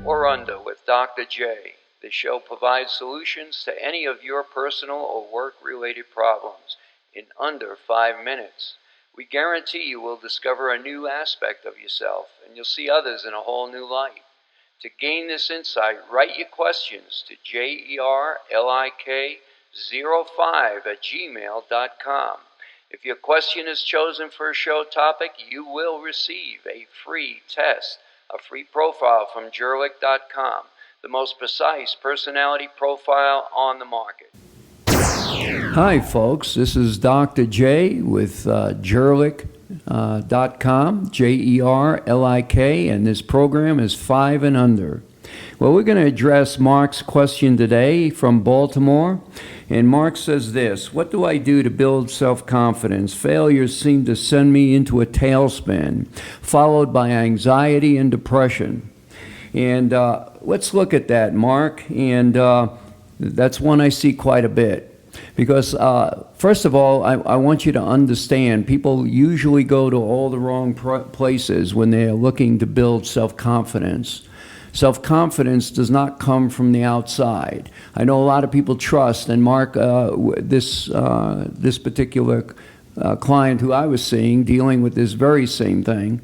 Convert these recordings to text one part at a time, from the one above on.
or Under with Dr. J. The show provides solutions to any of your personal or work-related problems in under 5 minutes. We guarantee you will discover a new aspect of yourself and you'll see others in a whole new light. To gain this insight, write your questions to jerlik05@gmail.com. If your question is chosen for a show topic, you will receive a free test, a free profile from jerlik.com, the most precise personality profile on the market. Hi, folks. This is Dr. J with jerlik.com, Jerlik, and this program is 5 and Under. Well, we're going to address Mark's question today from Baltimore. And Mark says this: what do I do to build self-confidence? Failures seem to send me into a tailspin, followed by anxiety and depression. And let's look at that, Mark. And that's one I see quite a bit. Because, first of all, I want you to understand, people usually go to all the wrong places when they're looking to build self-confidence. Self-confidence does not come from the outside. I know a lot of people trust, and Mark, this particular client who I was seeing, dealing with this very same thing,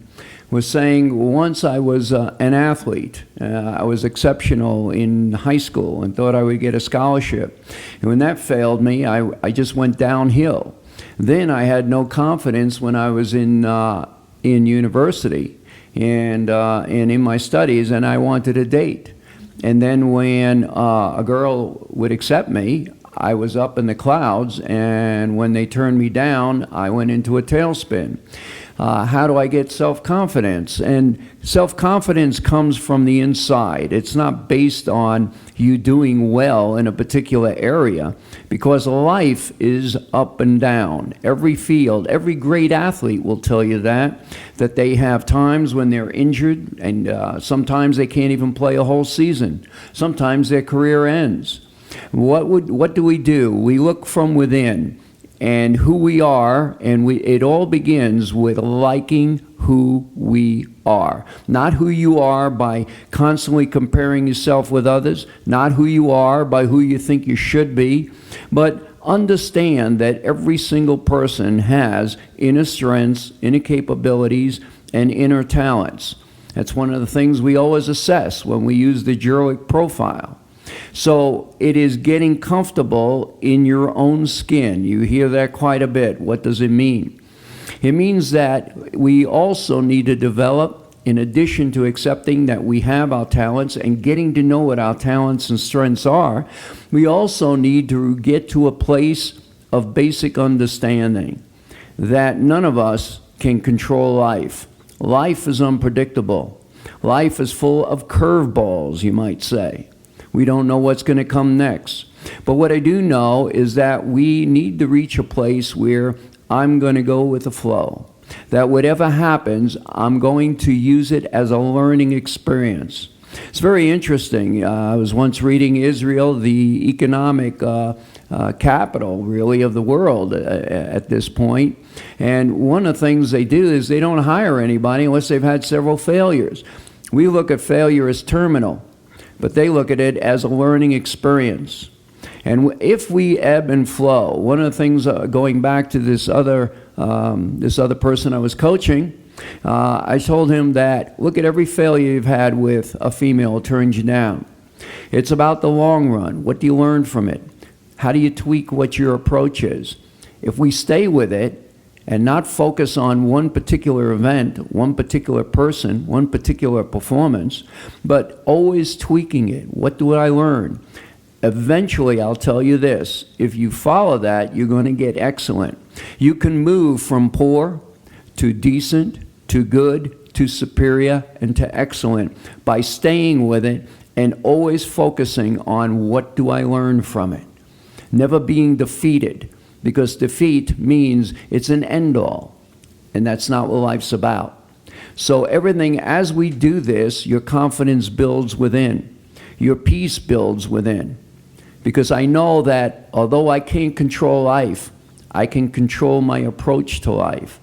was saying, once I was an athlete. I was exceptional in high school and thought I would get a scholarship. And when that failed me, I just went downhill. Then I had no confidence when I was in university and in my studies, and I wanted a date. And then when a girl would accept me, I was up in the clouds, and when they turned me down, I went into a tailspin. How do I get self-confidence? And self-confidence comes from the inside. It's not based on you doing well in a particular area, because life is up and down. Every field, every great athlete will tell you that they have times when they're injured, and sometimes they can't even play a whole season. Sometimes their career ends. What do? We look from within and who we are, and it all begins with liking who we are. Not who you are by constantly comparing yourself with others, not who you are by who you think you should be, but understand that every single person has inner strengths, inner capabilities, and inner talents. That's one of the things we always assess when we use the Jerlik profile. So it is getting comfortable in your own skin. You hear that quite a bit. What does it mean? It means that we also need to develop, in addition to accepting that we have our talents and getting to know what our talents and strengths are, we also need to get to a place of basic understanding that none of us can control life. Life is unpredictable. Life is full of curveballs, you might say. We don't know what's going to come next. But what I do know is that we need to reach a place where I'm going to go with the flow. That whatever happens, I'm going to use it as a learning experience. It's very interesting. I was once reading Israel, the economic capital, really, of the world at this point. And one of the things they do is they don't hire anybody unless they've had several failures. We look at failure as terminal, but they look at it as a learning experience. And if we ebb and flow, one of the things, going back to this other person I was coaching, I told him that, look at every failure you've had with a female who turns you down. It's about the long run. What do you learn from it? How do you tweak what your approach is? If we stay with it and not focus on one particular event, one particular person, one particular performance, but always tweaking it. What do I learn? Eventually, I'll tell you this, if you follow that, you're going to get excellent. You can move from poor to decent, to good, to superior, and to excellent by staying with it and always focusing on what do I learn from it. Never being defeated, because defeat means it's an end-all, and that's not what life's about. So everything, as we do this, your confidence builds within. Your peace builds within. Because I know that although I can't control life, I can control my approach to life.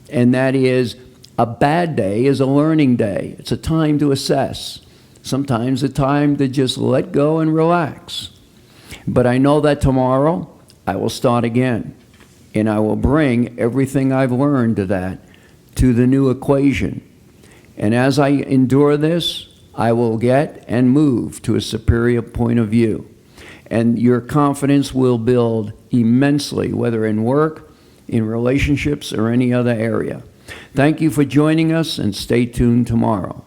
And that is, a bad day is a learning day. It's a time to assess. sometimes a time to just let go and relax. But I know that tomorrow I will start again, and I will bring everything I've learned to the new equation. And as I endure this, I will get and move to a superior point of view. And your confidence will build immensely, whether in work, in relationships, or any other area. Thank you for joining us, and stay tuned tomorrow.